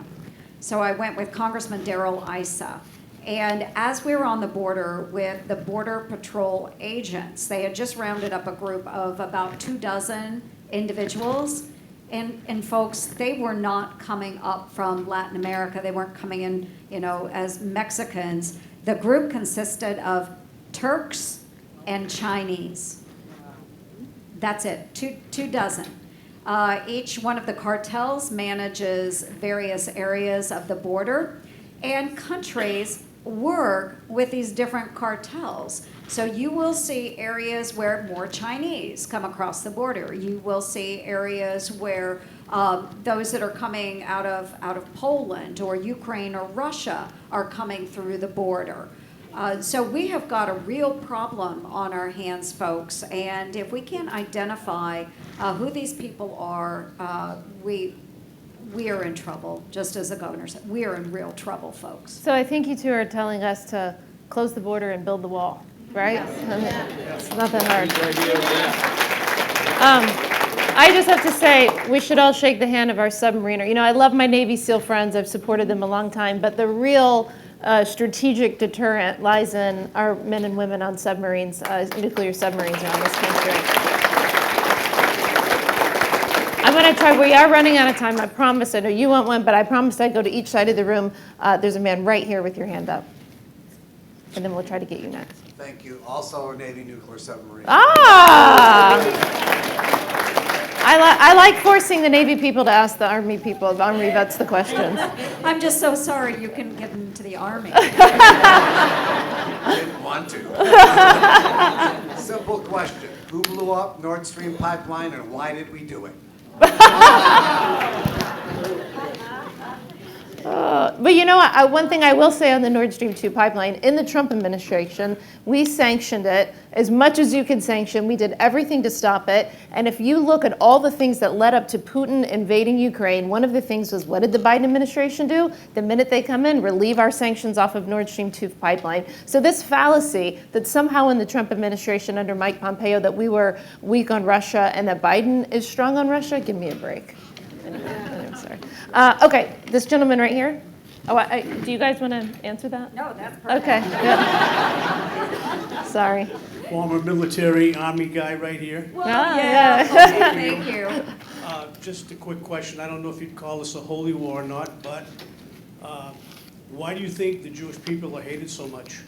So I went with Congressman Darrell Issa. And as we were on the border with the Border Patrol agents, they had just rounded up a group of about 24 individuals. And folks, they were not coming up from Latin America. They weren't coming in, as Mexicans. The group consisted of Turks and Chinese. That's it, 24. Each one of the cartels manages various areas of the border, and countries work with these different cartels. So you will see areas where more Chinese come across the border. You will see areas where those that are coming out of Poland or Ukraine or Russia are coming through the border. So we have got a real problem on our hands, folks, and if we can't identify who these people are, we are in trouble, just as the governor said. We are in real trouble, folks. So I think you two are telling us to close the border and build the wall, right? Yes. It's not that hard. I just have to say, we should all shake the hand of our submariner. I love my Navy SEAL friends. I've supported them a long time, but the real strategic deterrent lies in our men and women on submarines, nuclear submarines around this country. I'm going to try. We are running out of time. I promise. I know you want one, but I promise I'd go to each side of the room. There's a man right here with your hand up. And then we'll try to get you next. Thank you. Also a Navy nuclear submarine. I like forcing the Navy people to ask the Army people, the Army vets, the questions. I'm just so sorry you couldn't get into the Army. I didn't want to. Simple question. Who blew up Nord Stream pipeline and why did we do it? But you know what? One thing I will say on the Nord Stream 2 pipeline, in the Trump administration, we sanctioned it as much as you can sanction. We did everything to stop it. And if you look at all the things that led up to Putin invading Ukraine, one of the things was, what did the Biden administration do? The minute they come in, relieve our sanctions off of Nord Stream 2 pipeline. So this fallacy that somehow in the Trump administration under Mike Pompeo that we were weak on Russia and that Biden is strong on Russia, give me a break. I'm sorry. Okay, this gentleman right here. Oh, do you guys want to answer that? No, that's perfect. Okay. Yep. Sorry. Former military Army guy right here. Well, yeah. Thank you. Just a quick question. I don't know if you'd call this a holy war or not, but why do you think the Jewish people are hated so much?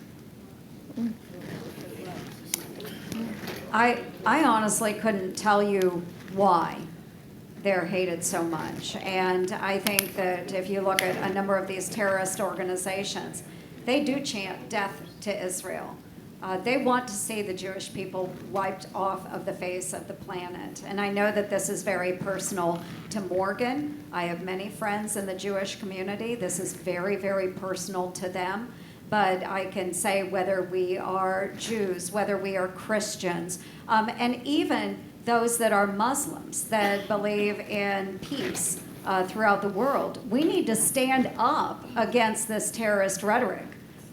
I honestly couldn't tell you why they're hated so much. And I think that if you look at a number of these terrorist organizations, they do chant death to Israel. They want to see the Jewish people wiped off of the face of the planet. And I know that this is very personal to Morgan. I have many friends in the Jewish community. This is very, very personal to them. But I can say whether we are Jews, whether we are Christians, and even those that are Muslims that believe in peace throughout the world, we need to stand up against this terrorist rhetoric.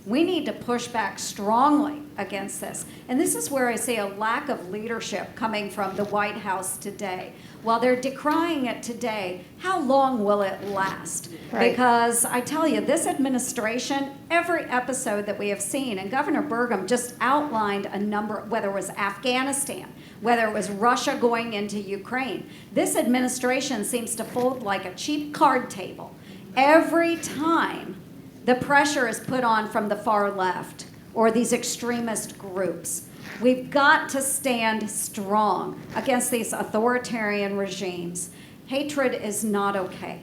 We need to push back strongly against this. And this is where I see a lack of leadership coming from the White House today. While they're decrying it today, how long will it last? Right. Because I tell you, this administration, every episode that we have seen, and Governor Burgum just outlined a number, whether it was Afghanistan, whether it was Russia going into Ukraine, this administration seems to fold like a cheap card table. Every time the pressure is put on from the far left or these extremist groups. We've got to stand strong against these authoritarian regimes. Hatred is not okay.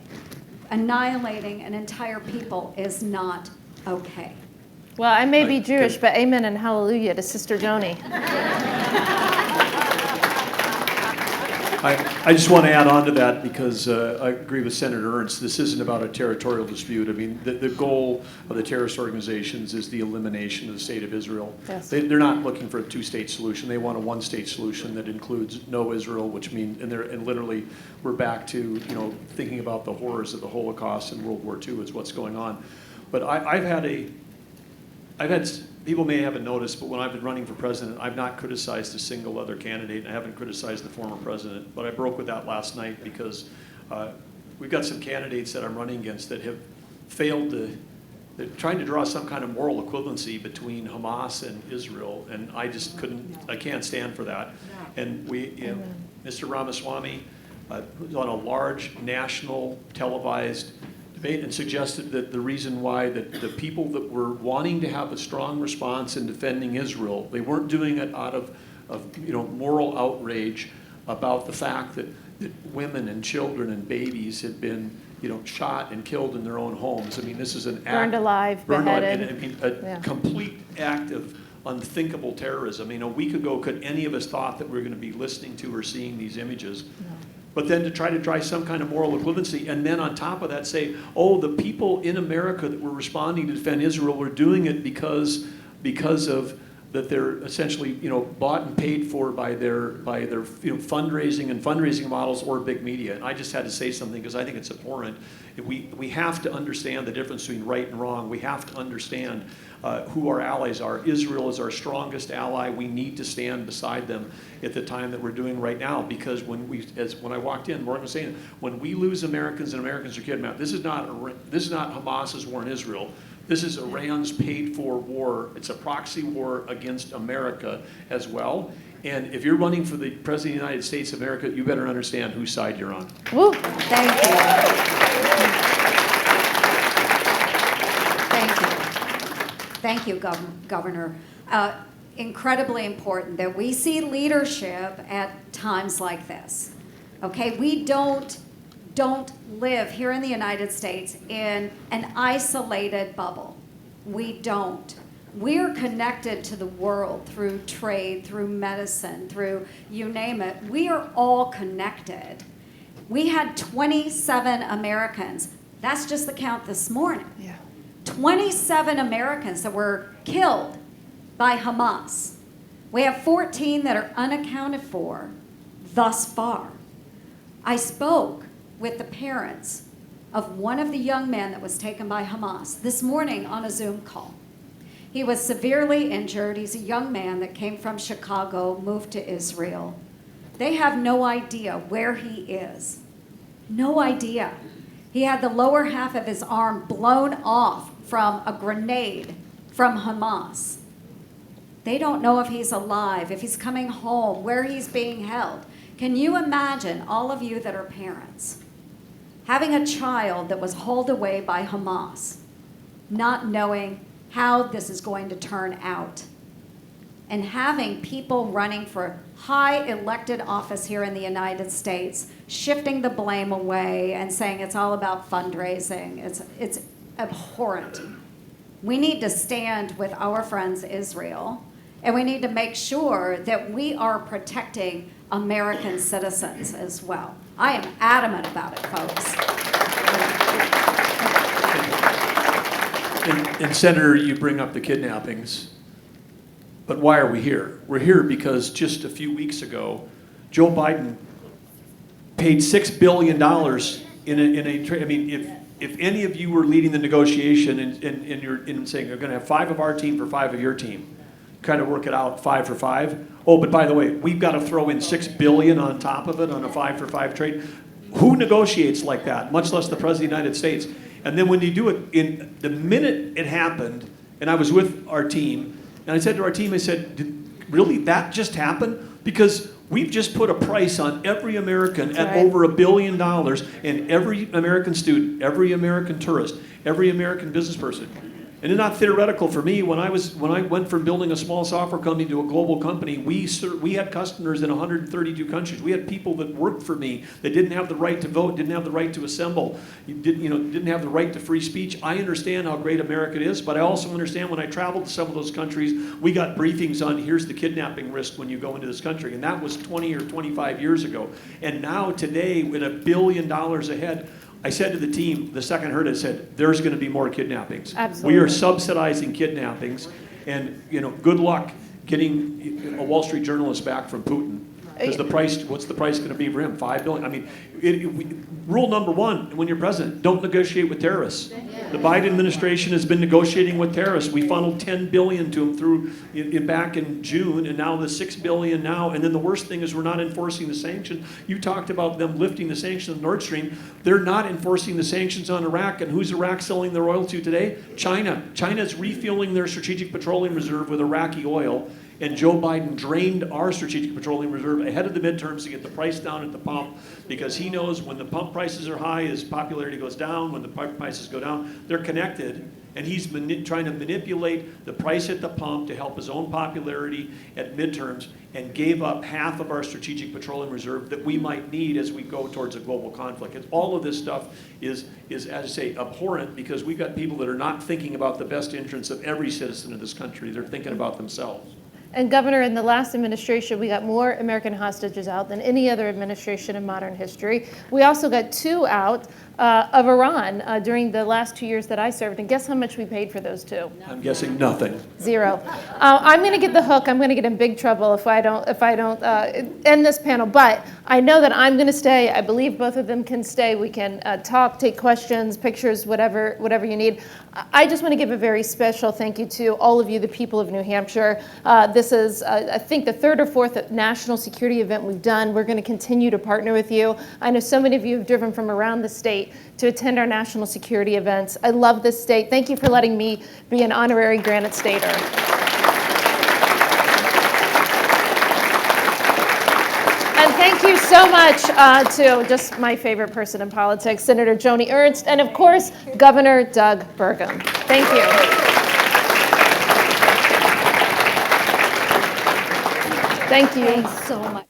Annihilating an entire people is not okay. Well, I may be Jewish, but amen and hallelujah to Sister Joni. I just want to add on to that because I agree with Senator Ernst. This isn't about a territorial dispute. I mean, the goal of the terrorist organizations is the elimination of the state of Israel. Yes. They're not looking for a two-state solution. They want a one-state solution that includes no Israel, which means, and literally we're back to, thinking about the horrors of the Holocaust and World War II is what's going on. But I've had people may haven't noticed, but when I've been running for president, I've not criticized a single other candidate, and I haven't criticized the former president. But I broke with that last night because we've got some candidates that I'm running against that have failed they're trying to draw some kind of moral equivalency between Hamas and Israel, and I just I can't stand for that. And Mr. Ramaswamy was on a large national televised debate and suggested that the reason why that the people that were wanting to have a strong response in defending Israel, they weren't doing it out of moral outrage about the fact that women and children and babies had been shot and killed in their own homes. I mean, this is an act, Burned alive, beheaded. and I mean, a complete act of unthinkable terrorism. A week ago, could any of us thought that we were going to be listening to or seeing these images? No. But then to try to drive some kind of moral equivalency, and then on top of that say, oh, the people in America that were responding to defend Israel were doing it because of that they're essentially bought and paid for by their fundraising models or big media. And I just had to say something because I think it's abhorrent. We have to understand the difference between right and wrong. We have to understand who our allies are. Israel is our strongest ally. We need to stand beside them at the time that we're doing right now, because when I walked in, Morgan was saying, when we lose Americans and Americans are killed, this is not Hamas's war in Israel. This is Iran's paid-for war. It's a proxy war against America as well. And if you're running for the President of the United States of America, you better understand whose side you're on. Woo. Thank you. Thank you, Governor. Incredibly important that we see leadership at times like this. Okay, we don't live here in the United States in an isolated bubble. We don't. We're connected to the world through trade, through medicine, through you name it. We are all connected. We had 27 Americans. That's just the count this morning. Yeah. 27 Americans that were killed by Hamas. We have 14 that are unaccounted for thus far. I spoke with the parents of one of the young men that was taken by Hamas this morning on a Zoom call. He was severely injured. He's a young man that came from Chicago, moved to Israel. They have no idea where he is. No idea. He had the lower half of his arm blown off from a grenade from Hamas. They don't know if he's alive, if he's coming home, where he's being held. Can you imagine, all of you that are parents, having a child that was hauled away by Hamas, not knowing how this is going to turn out, and having people running for high elected office here in the United States, shifting the blame away and saying it's all about fundraising. It's abhorrent. We need to stand with our friends Israel And we need to make sure that we are protecting American citizens as well. I am adamant about it, folks. And Senator, you bring up the kidnappings, but why are we here? We're here because just a few weeks ago, Joe Biden paid $6 billion in a trade. I mean, if any of you were leading the negotiation and you're saying you're going to have 5 of our team for 5 of your team, kind of work it out 5 for 5. Oh, but by the way, we've got to throw in $6 billion on top of it on a 5 for 5 trade. Who negotiates like that? Much less the President of the United States. And then when you do it, in the minute it happened, and I was with our team, and I said to our team, I said, really, that just happened? Because we've just put a price on every American at over $1 billion, and every American student, every American tourist, every American business person. And it's not theoretical for me. When I went from building a small software company to a global company, we had customers in 132 countries. We had people that worked for me that didn't have the right to vote, didn't have the right to assemble, didn't have the right to free speech. I understand how great America is, but I also understand when I traveled to some of those countries, we got briefings on here's the kidnapping risk when you go into this country, and that was 20 or 25 years ago. And now today, with $1 billion ahead, I said to the team, the second I heard it, I said, there's going to be more kidnappings. Absolutely. We are subsidizing kidnappings, and good luck getting a Wall Street journalist back from Putin. Because the price, what's the price going to be for him? $5 billion. I mean, rule number 1 when you're president: don't negotiate with terrorists. The Biden administration has been negotiating with terrorists. We funneled $10 billion to them through back in June, and now the $6 billion now. And then the worst thing is we're not enforcing the sanctions. You talked about them lifting the sanctions on Nord Stream. They're not enforcing the sanctions on Iraq. And who's Iraq selling their oil to today? China. China's refueling their strategic petroleum reserve with Iraqi oil. And Joe Biden drained our strategic petroleum reserve ahead of the midterms to get the price down at the pump, because he knows when the pump prices are high, his popularity goes down. When the pump prices go down, they're connected. And he's trying to manipulate the price at the pump to help his own popularity at midterms, and gave up half of our strategic petroleum reserve that we might need as we go towards a global conflict. And all of this stuff is, as I say, abhorrent, because we've got people that are not thinking about the best interests of every citizen in this country. They're thinking about themselves. And Governor, in the last administration, we got more American hostages out than any other administration in modern history. We also got 2 out of Iran during the last 2 years that I served. And guess how much we paid for those 2? I'm guessing nothing. 0. I'm going to get the hook. I'm going to get in big trouble if I don't end this panel. But I know that I'm going to stay. I believe both of them can stay. We can talk, take questions, pictures, whatever you need. I just want to give a very special thank you to all of you, the people of New Hampshire. This is, I think, the 3rd or 4th national security event we've done. We're going to continue to partner with you. I know so many of you have driven from around the state to attend our national security events. I love this state. Thank you for letting me be an honorary Granite Stater. And thank you so much to just my favorite person in politics, Senator Joni Ernst, and of course, Governor Doug Burgum. Thank you. Thank you. Thanks so much.